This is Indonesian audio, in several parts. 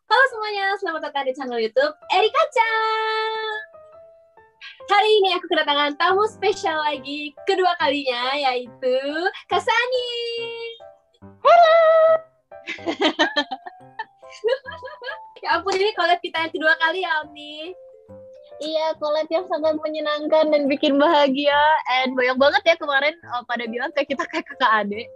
Halo semuanya, selamat datang di channel YouTube Erika Chan. Hari ini aku kedatangan tamu spesial lagi, kedua kalinya, yaitu Kak Sani. Ya ampun, ini collab kita yang kedua kali ya, Omni. Iya, collab yang sangat menyenangkan dan bikin bahagia. And banyak banget ya kemarin pada bilang kayak kita kayak kakak adik.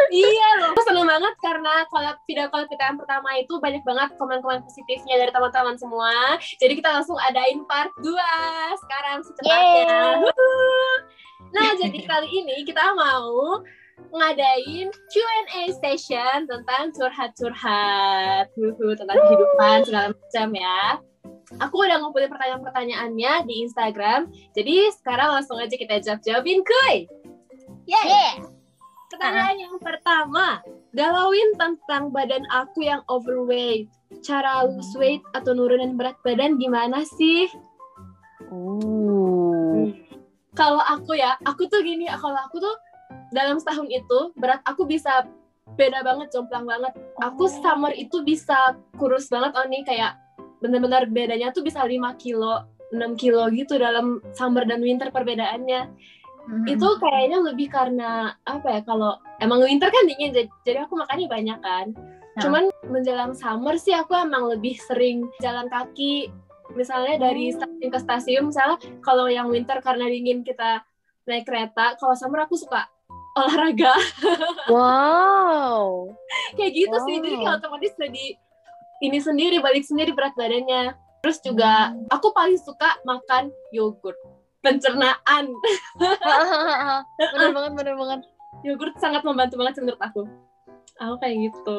Iya loh, aku seneng banget karena video collab kita yang pertama itu banyak banget komen-komen positifnya dari teman-teman semua. Jadi kita langsung adain part 2 sekarang secepatnya. Nah, jadi kali ini kita mau ngadain Q&A session tentang curhat-curhat tentang kehidupan segala macam ya. Aku udah ngumpulin pertanyaan-pertanyaannya di Instagram. Jadi sekarang langsung aja kita jawab-jawabin, kuy. Yeah. Pertanyaan yang pertama, galauin tentang badan aku yang overweight. Cara lose weight atau nurunin berat badan gimana sih? Kalau aku ya, aku tuh gini, kalau aku tuh dalam setahun itu berat aku bisa beda banget, jomplang banget. Aku summer itu bisa kurus banget, Oni, kayak benar-benar bedanya tuh bisa 5 kilo, 6 kilo gitu dalam summer dan winter perbedaannya. Itu kayaknya lebih karena apa ya, kalau emang winter kan dingin, jadi aku makannya banyak kan. Cuman menjelang summer sih aku emang lebih sering jalan kaki, misalnya dari stasiun ke stasiun. Misalnya kalau yang winter karena dingin kita naik kereta, kalau summer aku suka olahraga. Wow. Kayak gitu sih, jadi kayak otomatis jadi ini sendiri, balik sendiri berat badannya. Terus juga aku paling suka makan yogurt, pencernaan. Bener banget. Yogurt sangat membantu banget menurut aku. Aku kayak gitu.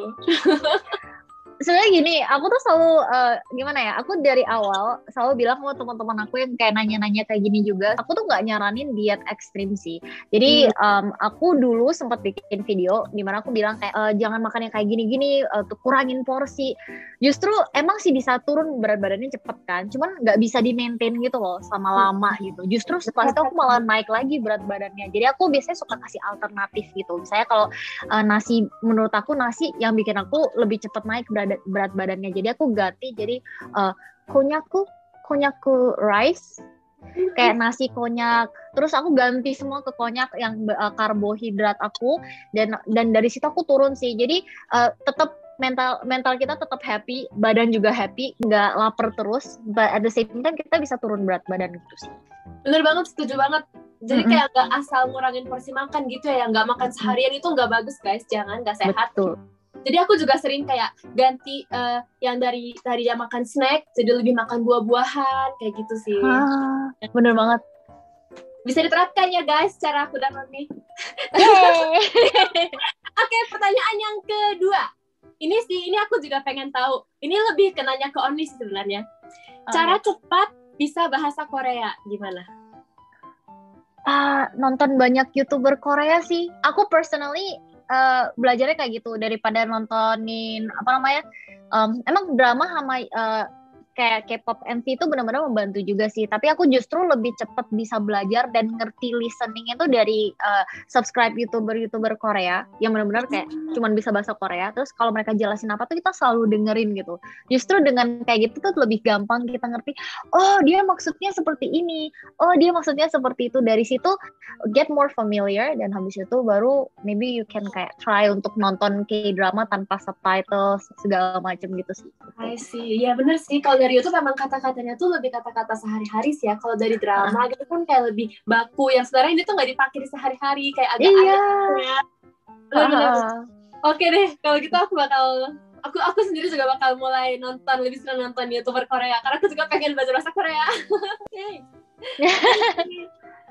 Sebenarnya gini, aku tuh selalu gimana ya? Aku dari awal selalu bilang sama teman-teman aku yang kayak nanya-nanya kayak gini juga. Aku tuh nggak nyaranin diet ekstrim sih. Jadi aku dulu sempat bikin video di mana aku bilang kayak jangan makan yang kayak gini-gini, kurangin porsi. Justru emang sih bisa turun berat badannya cepet kan. Cuman nggak bisa di maintain gitu loh selama lama gitu. Justru setelah itu aku malah naik lagi berat badannya. Jadi aku biasanya suka kasih alternatif gitu. Misalnya kalau nasi, menurut aku nasi yang bikin aku lebih cepet naik berat badannya, jadi aku ganti jadi konyaku rice, kayak nasi konyak, terus aku ganti semua ke konyak yang karbohidrat aku, dan dari situ aku turun sih. Jadi tetap mental kita tetap happy, badan juga happy, nggak lapar terus, but at the same time kita bisa turun berat badan gitu sih. Bener banget, setuju banget. Jadi kayak nggak asal ngurangin porsi makan gitu ya, nggak makan seharian itu nggak bagus guys, jangan, nggak sehat. Betul. Jadi aku juga sering kayak ganti yang dari yang makan snack, jadi lebih makan buah-buahan, kayak gitu sih. Bener banget. Bisa diterapkan ya guys, cara aku dan Mami. Oke, pertanyaan yang kedua. Ini aku juga pengen tahu. Ini lebih ke nanya ke Oni sebenarnya. Cara cepat bisa bahasa Korea gimana? Nonton banyak YouTuber Korea sih. Aku personally belajarnya kayak gitu daripada nontonin apa namanya. Emang drama sama kayak K-pop MV itu benar-benar membantu juga sih. Tapi aku justru lebih cepat bisa belajar dan ngerti listening itu dari subscribe YouTuber Korea yang benar-benar kayak cuman bisa bahasa Korea. Terus kalau mereka jelasin apa tuh kita selalu dengerin gitu. Justru dengan kayak gitu tuh lebih gampang kita ngerti. Oh, dia maksudnya seperti ini. Oh, dia maksudnya seperti itu. Dari situ get more familiar, dan habis itu baru maybe you can kayak try untuk nonton K-drama tanpa subtitles segala macam gitu sih. I see. Ya bener sih, kalau dari YouTube emang kata-katanya tuh lebih kata-kata sehari-hari sih ya. Kalau dari drama gitu kan kayak lebih baku, yang sebenarnya ini tuh nggak dipakai di sehari-hari, kayak agak aneh gitu ya. Bener-bener. Oke deh, kalau gitu aku sendiri juga bakal mulai lebih sering nonton YouTuber Korea, karena aku juga pengen belajar bahasa Korea.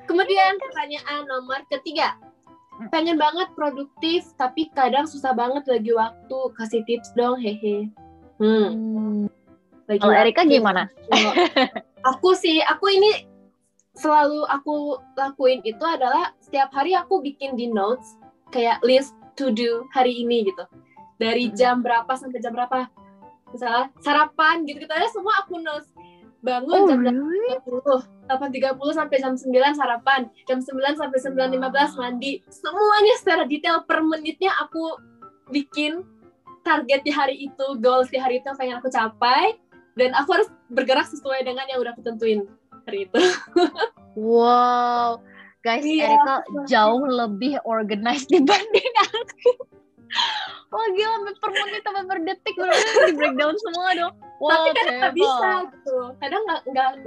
Kemudian pertanyaan nomor ketiga. Pengen banget produktif, tapi kadang susah banget bagi waktu. Kasih tips dong, hehe. Kalau Erika gimana? Aku ini selalu aku lakuin itu adalah setiap hari aku bikin di notes kayak list to do hari ini gitu. Dari jam berapa sampai jam berapa. Misalnya sarapan gitu aja semua aku notes. Bangun jam 8.30 sampai jam 9 sarapan, jam 9 sampai 9.15 mandi. Semuanya secara detail per menitnya aku bikin. target di hari itu, goals di hari itu yang pengen aku capai, dan aku harus bergerak sesuai dengan yang udah aku tentuin hari itu. Wow, guys, Iya. Erika jauh lebih organized dibanding aku. Wah gila, sampai per menit sampai per detik benar-benar di breakdown semua dong. Tapi kadang nggak bisa gitu, kadang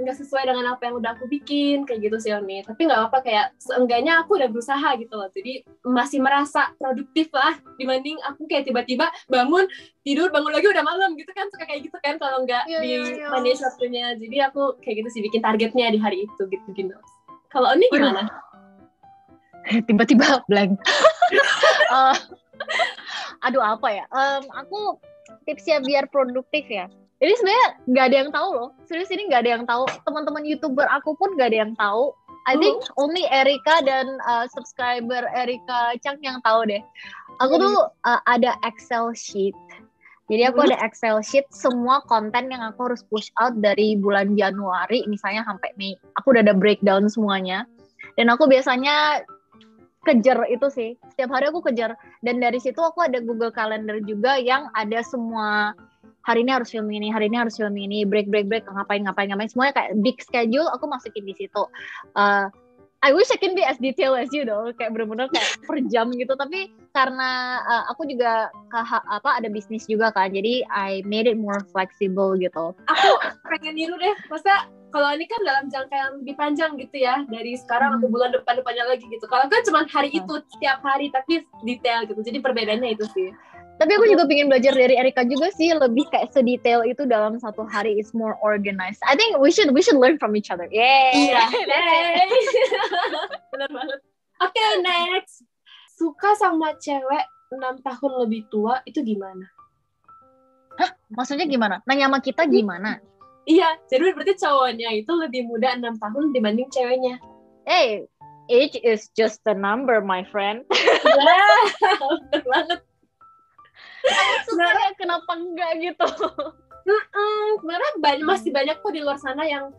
nggak sesuai dengan apa yang udah aku bikin kayak gitu sih Oni. Tapi nggak apa-apa, kayak seenggaknya aku udah berusaha gitu loh, jadi masih merasa produktif lah dibanding aku kayak tiba-tiba bangun tidur bangun lagi udah malam gitu kan, suka kayak gitu kan kalau nggak di manage waktunya. Jadi aku kayak gitu sih, bikin targetnya di hari itu gitu. Kalau Oni gimana? Tiba-tiba blank. Aduh apa ya? Aku tipsnya biar produktif ya. Jadi sebenarnya nggak ada yang tahu loh. Serius ini nggak ada yang tahu. Teman-teman YouTuber aku pun nggak ada yang tahu. I think only Erika dan subscriber Erika Chang yang tahu deh. Aku tuh ada Excel sheet. Jadi aku ada Excel sheet semua konten yang aku harus push out dari bulan Januari misalnya sampai Mei. Aku udah ada breakdown semuanya. Dan aku biasanya kejar itu sih. Setiap hari aku kejar. Dan dari situ aku ada Google Calendar juga yang ada semua hari ini harus film ini, hari ini harus film ini, break, ngapain. Semuanya kayak big schedule aku masukin di situ. I wish I can be as detailed as you though, kayak bener-bener kayak per jam gitu. Tapi karena aku juga ada bisnis juga kan, jadi I made it more flexible gitu. Aku pengen niru deh, masa kalau ini kan dalam jangka yang lebih panjang gitu ya, dari sekarang atau bulan depannya lagi gitu. Kalau kan cuma hari itu, setiap hari, tapi detail gitu. Jadi perbedaannya itu sih. Tapi aku juga pengen belajar dari Erika juga sih, lebih kayak sedetail itu dalam satu hari, is more organized. I think we should learn from each other. Iya. Benar banget. Oke, next. Suka sama cewek 6 tahun lebih tua itu gimana? Hah? Maksudnya gimana? Nanya sama kita gimana? Iya, jadi berarti cowoknya itu lebih muda 6 tahun dibanding ceweknya. Hey, age is just a number, my friend. Benar banget. Sebenarnya kenapa enggak gitu? Sebenarnya masih banyak kok di luar sana yang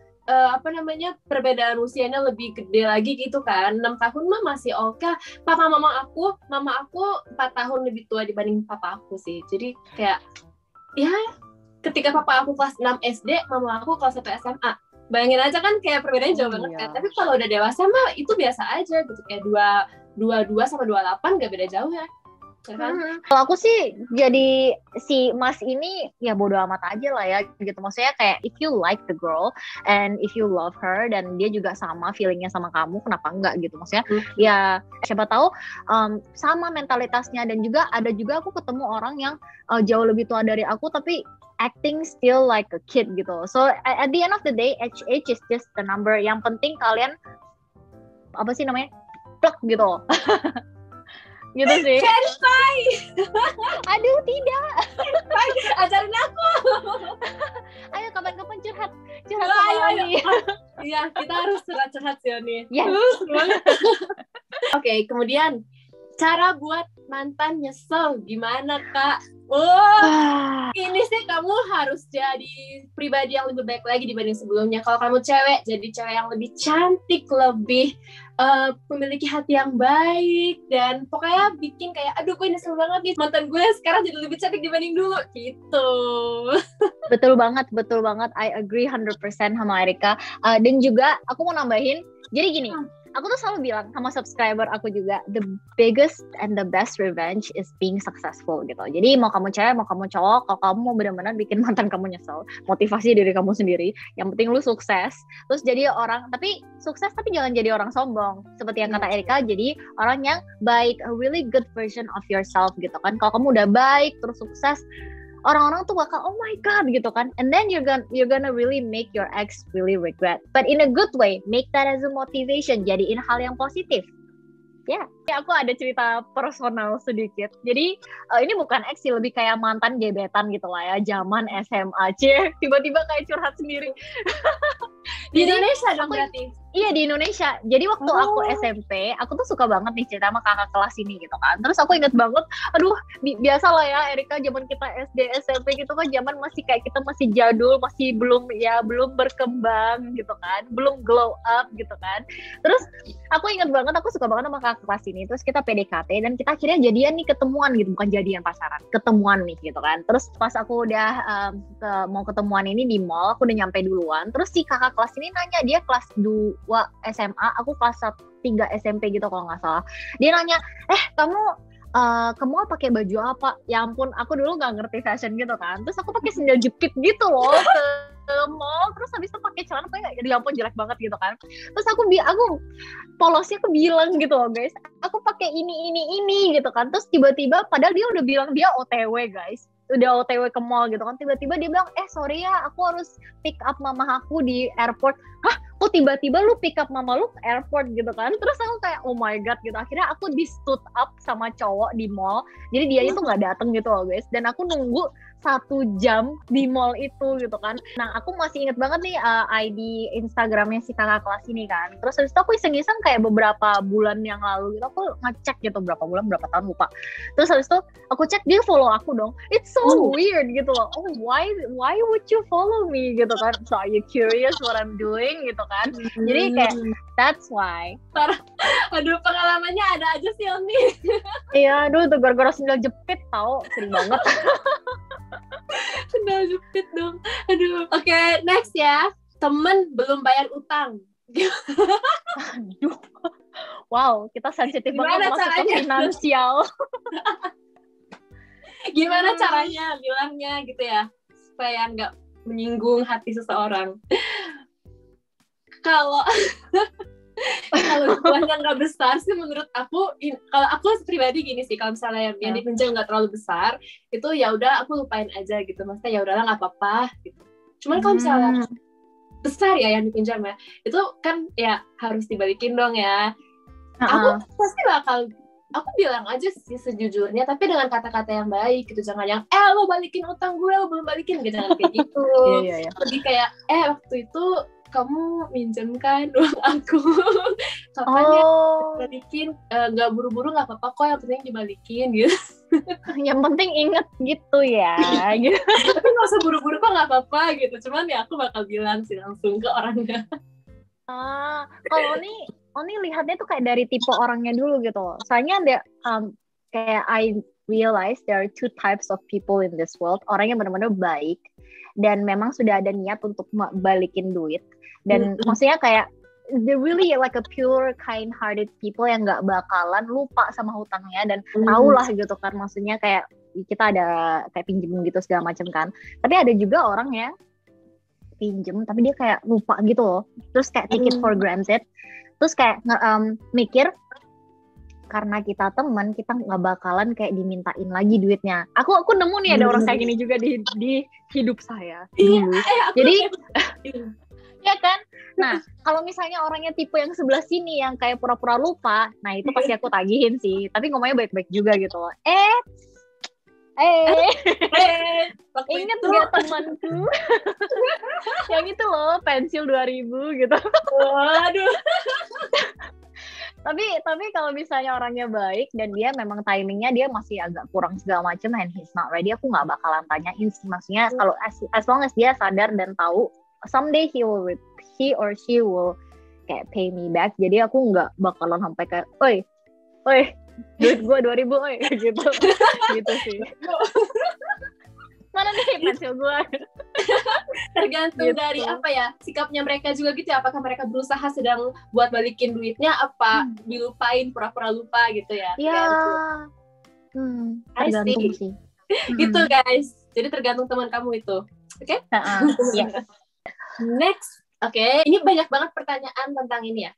perbedaan usianya lebih gede lagi gitu kan. 6 tahun mah masih oke. Mama aku 4 tahun lebih tua dibanding papa aku sih. Jadi kayak ya ketika papa aku kelas 6 SD, mama aku kelas 1 SMA. Bayangin aja kan kayak perbedaannya jauh banget kan. Tapi kalau udah dewasa mah itu biasa aja gitu, kayak 22 sama 28 gak beda jauh ya. Kalau aku sih jadi si Mas ini ya bodo amat aja lah ya gitu. Maksudnya kayak if you like the girl and if you love her dan dia juga sama feelingnya sama kamu, kenapa enggak gitu. Maksudnya ya siapa tahu sama mentalitasnya. Dan juga ada juga aku ketemu orang yang jauh lebih tua dari aku tapi acting still like a kid gitu. So at the end of the day age is just the number. Yang penting kalian apa sih namanya plug gitu. Gitu sih. Verify. Aduh tidak. Ajarin aku. Ayo kapan-kapan curhat sama Oni. Iya, kita harus curhat sih Oni. Yes. Oke, kemudian cara buat mantan nyesel gimana Kak? Ini sih kamu harus jadi pribadi yang lebih baik lagi dibanding sebelumnya. Kalau kamu cewek, jadi cewek yang lebih cantik, lebih memiliki hati yang baik, dan pokoknya bikin kayak aduh gue nyesel banget nih mantan gue sekarang jadi lebih cantik dibanding dulu gitu. Betul banget. I agree 100% sama Erika. Dan juga aku mau nambahin, jadi gini, aku tuh selalu bilang sama subscriber aku juga, the biggest and the best revenge is being successful gitu. Jadi mau kamu cewek, mau kamu cowok, kalau kamu mau benar-benar bikin mantan kamu nyesel, motivasi diri kamu sendiri. Yang penting lu sukses, terus jadi orang, tapi sukses tapi jangan jadi orang sombong. Seperti yang kata Erika, jadi orang yang baik, a really good version of yourself gitu kan. Kalau kamu udah baik, terus sukses, orang-orang tuh bakal oh my god gitu kan, and then you're gonna really make your ex really regret, but in a good way. Make that as a motivation, jadiin hal yang positif ya. Aku ada cerita personal sedikit. Jadi ini bukan ex sih, lebih kayak mantan gebetan gitu lah ya, zaman SMA. Tiba-tiba kayak curhat sendiri. Di Indonesia dong berarti? Iya di Indonesia. Jadi waktu aku SMP, aku tuh suka banget nih cerita sama kakak kelas ini gitu kan. Terus aku inget banget, aduh biasa lah ya Erika, zaman kita SD SMP gitu kan, zaman masih kayak kita masih jadul, masih belum berkembang gitu kan, belum glow up gitu kan. Terus aku inget banget, aku suka banget sama kakak kelas ini. Terus kita PDKT dan kita akhirnya jadian nih, ketemuan gitu, bukan jadian pacaran, ketemuan nih gitu kan. Terus pas aku udah mau ketemuan ini di mall, aku udah nyampe duluan. Terus si kakak kelas ini nanya, dia kelas 2 SMA, aku kelas 3 SMP gitu kalau nggak salah. Dia nanya, kamu pakai baju apa? Ya ampun, aku dulu nggak ngerti fashion gitu kan. Terus aku pakai sendal jepit gitu loh ke mall. Terus habis itu pakai celana, ya ampun jelek banget gitu kan. Terus aku polosnya aku bilang gitu loh guys, aku pakai ini gitu kan. Terus tiba-tiba, padahal dia udah bilang dia OTW guys, udah OTW ke mall gitu kan. Tiba-tiba dia bilang, sorry ya, aku harus pick up mama aku di airport. Hah? Kok tiba-tiba lu pick up mama lu ke airport gitu kan? Terus aku kayak, oh my god gitu. Akhirnya aku di stood up sama cowok di mall. Jadi dia itu nggak dateng gitu loh guys. Dan aku nunggu 1 jam di mall itu gitu kan. Nah aku masih inget banget nih ID Instagramnya si kakak kelas ini kan. Terus habis itu aku iseng-iseng kayak beberapa bulan yang lalu gitu, aku ngecek gitu berapa bulan, berapa tahun lupa. Terus habis itu aku cek, dia follow aku dong. It's so weird gitu loh. Oh why would you follow me gitu kan? So are you curious what I'm doing gitu kan? Jadi kayak that's why. Aduh, pengalamannya ada aja sih Oni. Iya, aduh tuh gara-gara sendal jepit tau, sering banget. Sendal jepit dong. Aduh. Oke, next ya. Temen belum bayar utang. Aduh. Wow, kita sensitif banget masuk ke finansial. Gimana caranya bilangnya gitu ya, supaya nggak menyinggung hati seseorang. Kalau jumlahnya nggak besar sih menurut aku, kalau aku pribadi gini sih, kalau misalnya yang dipinjam nggak terlalu besar, itu ya udah aku lupain aja gitu, maksudnya ya udahlah nggak apa-apa gitu. Cuman kalau misalnya besar ya yang dipinjam ya, itu kan ya harus dibalikin dong ya. Aku pasti aku bilang aja sih sejujurnya, tapi dengan kata-kata yang baik gitu, jangan yang lo balikin utang gue, lo belum balikin gitu, jangan kayak gitu. Lebih kayak waktu itu kamu minjemkan uang aku, kapan ya balikin, nggak buru-buru nggak apa-apa kok, yang penting dibalikin gitu. Yang penting inget gitu ya. Gitu. Tapi nggak usah buru-buru kok, nggak apa-apa gitu. Cuman ya aku bakal bilang sih langsung ke orangnya. Kalau Oni lihatnya tuh kayak dari tipe orangnya dulu gitu. Soalnya ada kayak I realize there are 2 types of people in this world. Orang yang benar-benar baik dan memang sudah ada niat untuk balikin duit. Dan maksudnya kayak they're really like a pure kind-hearted people yang nggak bakalan lupa sama hutangnya dan tahu lah gitu kan. Maksudnya kayak kita ada kayak pinjem gitu segala macam kan. Tapi ada juga orang yang pinjem tapi dia kayak lupa gitu loh. Terus kayak take it for granted. Terus kayak mikir karena kita teman, kita nggak bakalan kayak dimintain lagi duitnya. Aku nemu nih ada orang kayak gini juga di hidup saya. Jadi ya kan? Nah, kalau misalnya orangnya tipe yang sebelah sini yang kayak pura-pura lupa, nah itu pasti aku tagihin sih. Tapi ngomongnya baik-baik juga gitu loh. Ingat gak temanku? Yang itu loh, pensil 2.000 gitu. Waduh. Tapi kalau misalnya orangnya baik dan dia memang timingnya dia masih agak kurang segala macam and he's not ready, aku nggak bakalan tanyain sih. Maksudnya kalau as long as dia sadar dan tahu someday he or she will kayak pay me back, jadi aku nggak bakalan sampai kayak oi duit gue 2.000 gitu sih. Mana nih pensil gue? Tergantung gitu. Dari apa ya, sikapnya mereka juga gitu ya. Apakah mereka berusaha sedang buat balikin duitnya, apa dilupain, pura-pura lupa gitu ya. Iya. Tergantung sih. Gitu guys. Jadi tergantung teman kamu itu. Oke? Yes. Next. Oke. Ini banyak banget pertanyaan tentang ini ya.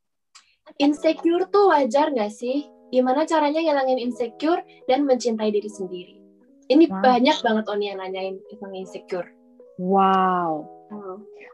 Insecure tuh wajar nggak sih? Gimana caranya ngilangin insecure dan mencintai diri sendiri? Ini banyak banget Oni yang nanyain tentang insecure. Wow.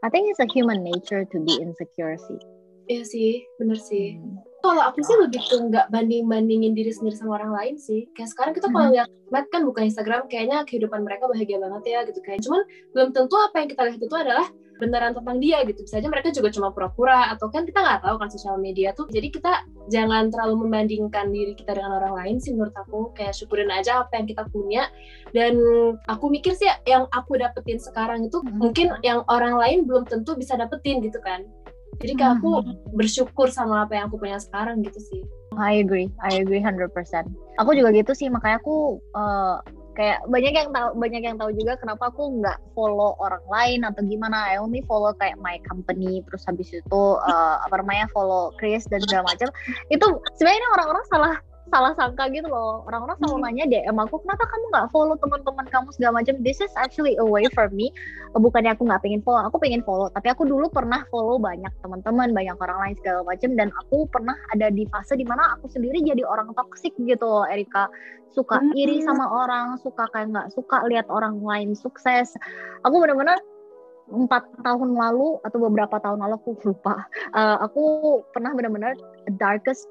I think it's a human nature to be insecure sih. Iya sih, bener sih. Kalau aku sih lebih ke nggak banding-bandingin diri sendiri sama orang lain sih. Kayak sekarang kita kalau lihat kan buka Instagram, kayaknya kehidupan mereka bahagia banget ya gitu kan. Cuman belum tentu apa yang kita lihat itu adalah beneran tentang dia gitu. Bisa aja mereka juga cuma pura-pura, atau kan kita nggak tahu kan sosial media tuh. Jadi kita jangan terlalu membandingkan diri kita dengan orang lain sih menurut aku. Kayak syukurin aja apa yang kita punya. Dan aku mikir sih yang aku dapetin sekarang itu mungkin yang orang lain belum tentu bisa dapetin gitu kan. Jadi kayak aku bersyukur sama apa yang aku punya sekarang gitu sih. I agree 100%. Aku juga gitu sih, makanya aku kayak banyak yang tahu juga kenapa aku nggak follow orang lain atau gimana. I only follow kayak my company, terus habis itu follow Chris dan segala macam. Itu sebenarnya orang-orang salah sangka gitu loh. Orang-orang selalu nanya DM aku, kenapa kamu nggak follow teman-teman kamu segala macam. This is actually a way for me. Bukannya aku nggak pengen follow, aku pengen follow. Tapi aku dulu pernah follow banyak teman-teman, banyak orang lain segala macam. Dan aku pernah ada di fase dimana aku sendiri jadi orang toksik gitu loh, Erika. Suka iri sama orang, suka kayak nggak suka lihat orang lain sukses. Aku benar-benar 4 tahun lalu atau beberapa tahun lalu aku lupa, aku pernah benar-benar darkest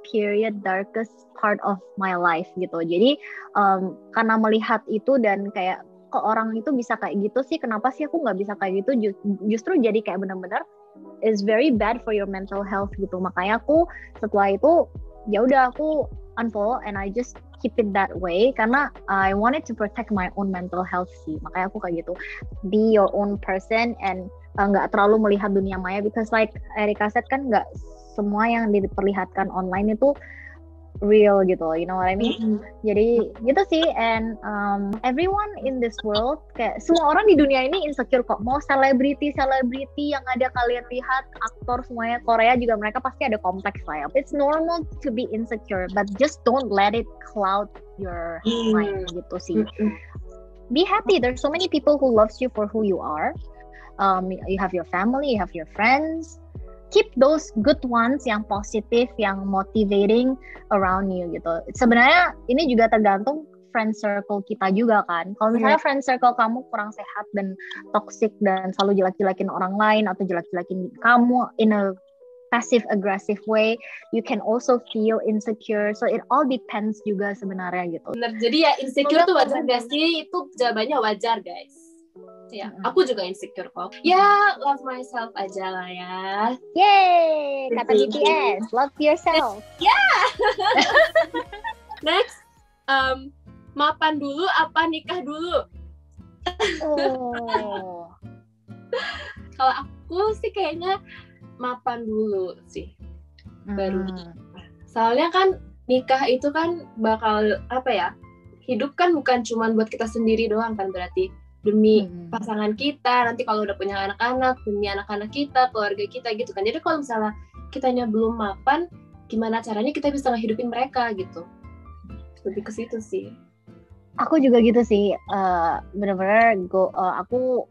part of my life gitu. Jadi karena melihat itu dan kayak kok orang itu bisa kayak gitu sih, kenapa sih aku nggak bisa kayak gitu, justru jadi kayak benar-benar is very bad for your mental health gitu. Makanya aku setelah itu ya udah aku unfollow and I just keep it that way karena I wanted to protect my own mental health sih. Makanya aku kayak gitu, be your own person and nggak terlalu melihat dunia maya, because like Erika said kan nggak semua yang diperlihatkan online itu real gitu, you know what I mean? Jadi gitu sih, and everyone in this world, kayak semua orang di dunia ini insecure kok. Mau selebriti yang ada kalian lihat, aktor semuanya Korea juga mereka pasti ada kompleks lah ya. It's normal to be insecure, but just don't let it cloud your mind gitu sih. Be happy. There's so many people who loves you for who you are. You have your family, you have your friends. Keep those good ones yang positif, yang motivating around you gitu. Sebenarnya ini juga tergantung friend circle kita juga kan. Kalau misalnya friend circle kamu kurang sehat dan toxic dan selalu jelek-jelekin orang lain atau jelek-jelekin kamu in a passive aggressive way, you can also feel insecure. So it all depends juga sebenarnya gitu. Bener, jadi ya insecure tuh wajar gak sih? Itu jawabannya wajar guys. Ya, aku juga insecure kok. Ya, love myself aja lah ya. Yay, kata BTS, love yourself. Yeah. Next, mapan dulu apa nikah dulu? Kalau aku sih kayaknya mapan dulu sih, baru nikah. Soalnya kan nikah itu kan bakal apa ya? Hidup kan bukan cuma buat kita sendiri doang kan, berarti demi pasangan kita, nanti kalau udah punya anak-anak, demi anak-anak kita, keluarga kita gitu kan. Jadi kalau misalnya kitanya belum mapan, gimana caranya kita bisa ngehidupin mereka gitu. Lebih ke situ sih. Aku juga gitu sih, benar-benar aku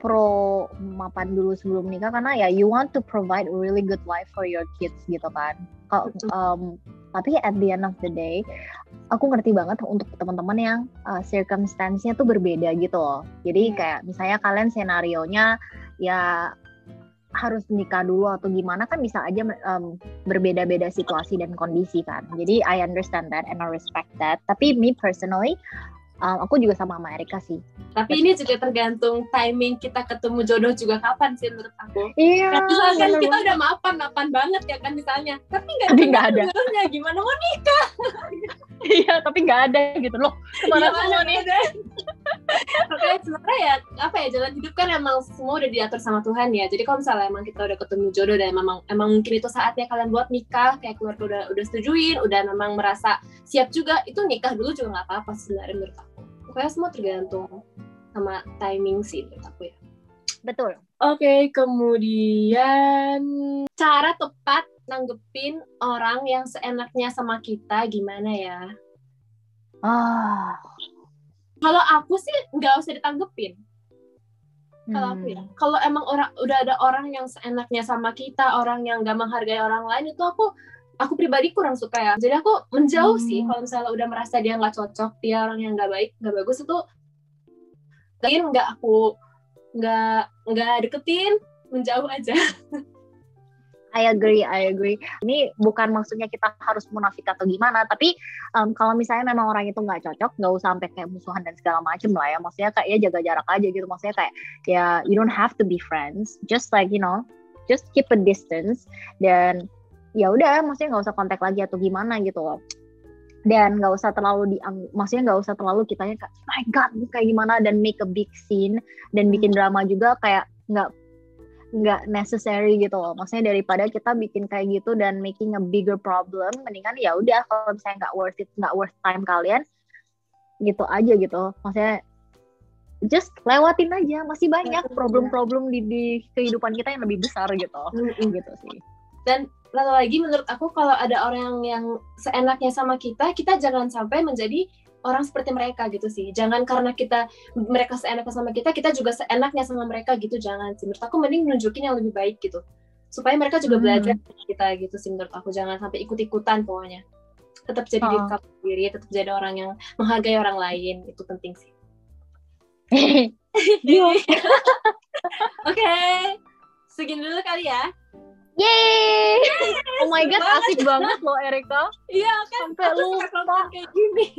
pro mapan dulu sebelum nikah, karena ya you want to provide a really good life for your kids gitu kan. Tapi at the end of the day, aku ngerti banget untuk teman-teman yang circumstance-nya tuh berbeda gitu loh. Jadi kayak misalnya kalian senarionya ya harus nikah dulu atau gimana, kan bisa aja berbeda-beda situasi dan kondisi kan. Jadi I understand that and I respect that. Tapi me personally, aku juga sama Erika sih. Tapi ini juga tergantung timing kita ketemu jodoh juga kapan sih menurut aku. Iya. Misalkan kita udah mapan banget ya kan misalnya, tapi nggak ada jodohnya, gimana mau nikah? Iya, tapi nggak ada gitu loh. Kemana semua nih? Makanya sebenarnya ya apa ya, jalan hidup kan emang semua udah diatur sama Tuhan ya. Jadi kalau misalnya emang kita udah ketemu jodoh dan emang mungkin itu saatnya kalian buat nikah, kayak keluarga udah setujuin, udah memang merasa siap juga, itu nikah dulu juga nggak apa-apa sebenarnya menurut aku. Pokoknya semua tergantung sama timing sih menurut aku ya. Betul. Oke, kemudian cara tepat nanggepin orang yang seenaknya sama kita gimana ya? Kalau aku sih nggak usah ditanggepin. Kalau aku ya, kalau emang udah ada orang yang seenaknya sama kita, orang yang nggak menghargai orang lain, itu aku pribadi kurang suka ya. Jadi aku menjauh sih. Kalau misalnya udah merasa dia nggak cocok, dia orang yang nggak baik, nggak bagus, itu nggak deketin, menjauh aja. I agree. Ini bukan maksudnya kita harus munafik atau gimana, tapi kalau misalnya memang orang itu nggak cocok, nggak usah sampai kayak musuhan dan segala macem lah ya. Maksudnya kayak ya jaga jarak aja gitu. Maksudnya kayak ya you don't have to be friends, just like just keep a distance dan ya udah, maksudnya nggak usah kontak lagi atau gimana gitu loh. Dan nggak usah terlalu maksudnya nggak usah terlalu kitanya kayak my god kayak gimana dan make a big scene dan bikin drama juga, kayak nggak necessary gitu loh. Maksudnya daripada kita bikin kayak gitu dan making a bigger problem, mendingan ya udah kalau misalnya nggak worth time kalian gitu aja gitu. Maksudnya just lewatin aja, masih banyak problem-problem di kehidupan kita yang lebih besar gitu. Gitu sih. Dan lalu lagi menurut aku kalau ada orang yang seenaknya sama kita jangan sampai menjadi orang seperti mereka gitu sih. Jangan karena mereka seenaknya sama kita juga seenaknya sama mereka gitu, jangan sih. Menurut aku mending nunjukin yang lebih baik gitu. Supaya mereka juga belajar dari kita gitu sih menurut aku. Jangan sampai ikut-ikutan pokoknya. Tetap jadi diri kamu sendiri, tetap jadi orang yang menghargai orang lain, itu penting sih. Oke. Segini dulu kali ya. Yeay! Oh my god, asik banget loh Erika. Iya kan, sampai lupa kayak gini.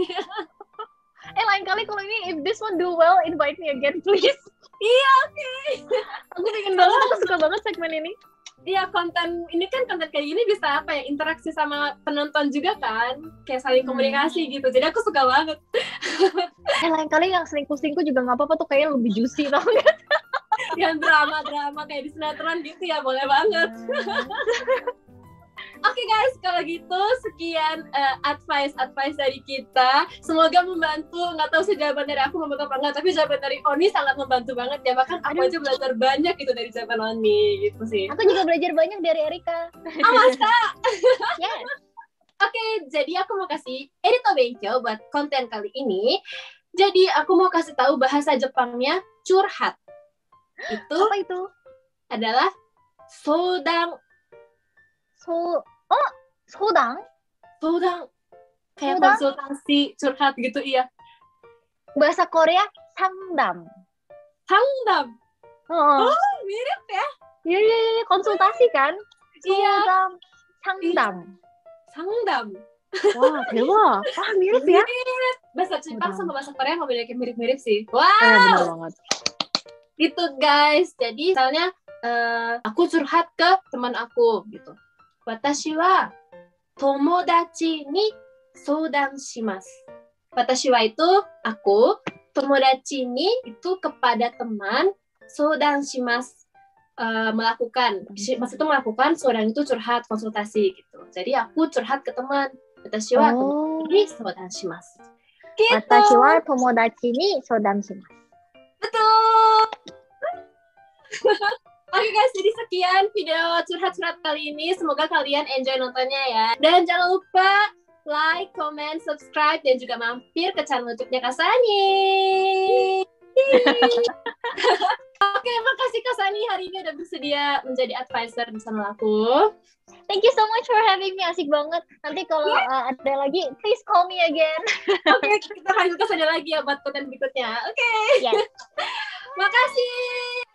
Lain kali kalau ini if this one do well, invite me again please. Iya, oke. Aku pengen banget, aku suka banget segmen ini. Iya, konten kayak gini bisa interaksi sama penonton juga kan, kayak saling komunikasi gitu. Jadi aku suka banget. Lain kali yang selingkuh juga nggak apa-apa tuh, kayaknya lebih juicy tau nggak? Yang drama kayak di sinetron gitu ya, boleh banget. Oke guys, kalau gitu sekian advice dari kita. Semoga membantu. Nggak tahu sih jawaban dari aku membantu apa enggak, tapi jawaban dari Oni sangat membantu banget ya. Bahkan aku aja belajar banyak gitu dari jawaban Oni gitu sih. Aku juga belajar banyak dari Erika. Ah, masa? Yes. Oke, jadi aku mau kasih Erito Benkyo buat konten kali ini. Jadi aku mau kasih tahu bahasa Jepangnya curhat. Apa itu? Adalah sodang. Sodang? Kayak konsultasi curhat gitu, iya. Bahasa Korea 상담. Oh, mirip ya? Iya, konsultasi kan? Iya. 상담. Wah, 대박. Wah, mirip ya? Mirip. Bahasa Jepang sama bahasa Korea memiliki mirip-mirip sih. Wow. Benar banget. Gitu guys. Jadi misalnya aku curhat ke teman aku gitu. Watashi wa tomodachi ni soudang shimasu. Watashi wa itu aku, tomodachi ni itu kepada teman, soudang shimasu melakukan. Maksud itu melakukan, soudang itu curhat, konsultasi gitu. Jadi aku curhat ke teman. Watashi wa tomodachi ni soudang shimasu. Gitu. Watashi wa tomodachi ni soudang shimasu. Betul. Oke guys, jadi sekian video curhat-curhat kali ini. Semoga kalian enjoy nontonnya ya. Dan jangan lupa like, comment, subscribe, dan juga mampir ke channel YouTube-nya Kasani. Oke, makasih Kasani hari ini udah bersedia menjadi advisor di channel aku. Thank you so much for having me, asik banget. Nanti kalau ada lagi, please call me again. Oke, kita lanjut ke sana lagi ya buat konten berikutnya. Oke. Yes. Makasih.